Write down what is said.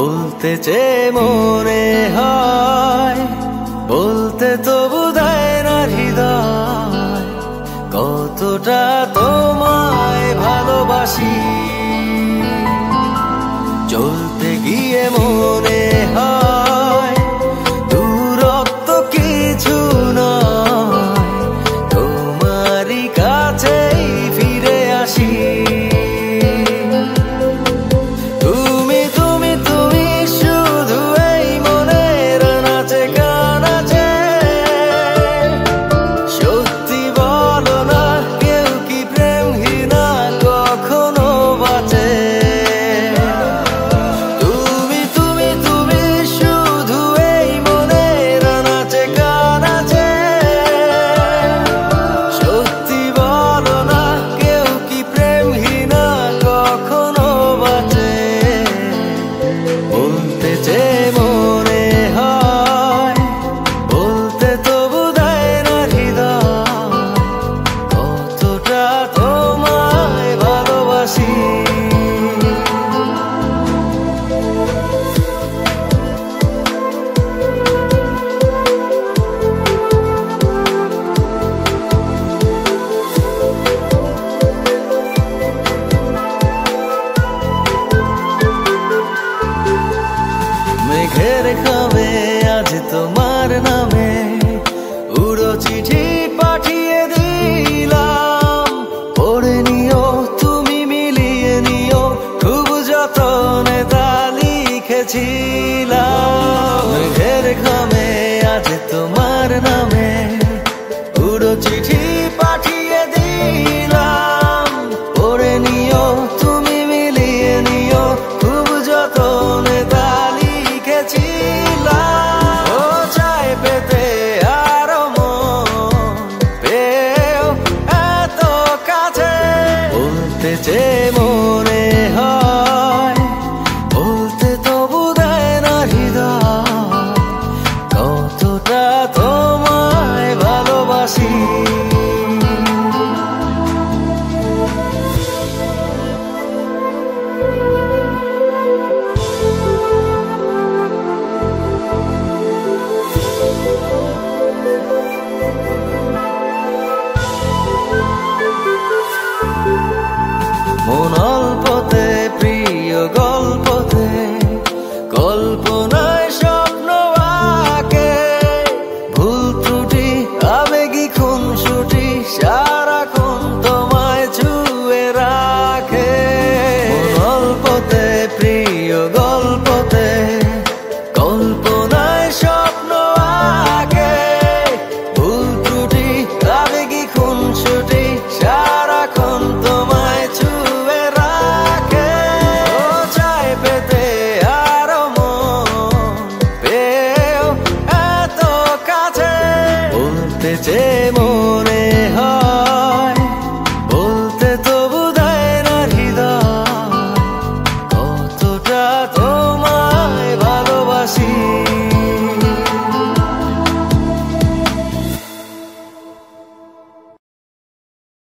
বলতে চেয়ে মনে হয়, বলতে তবু দেয় না হৃদয়, কতটা তোমায় ভালোবাসি। চলতে গিয়ে মনে হয় দূরত্ব কিছু নয়, তোমারই কাছেই ফিরে আসি। মেঘের খামে আজ তোমার নামে উড়ো চিঠি পাঠিয়ে দিলাম, পড়ে নিও তুমি মিলিয়ে নিও, খুব যতনে তা লিখেছিলাম। মেঘের খামে আজ তোমার নামে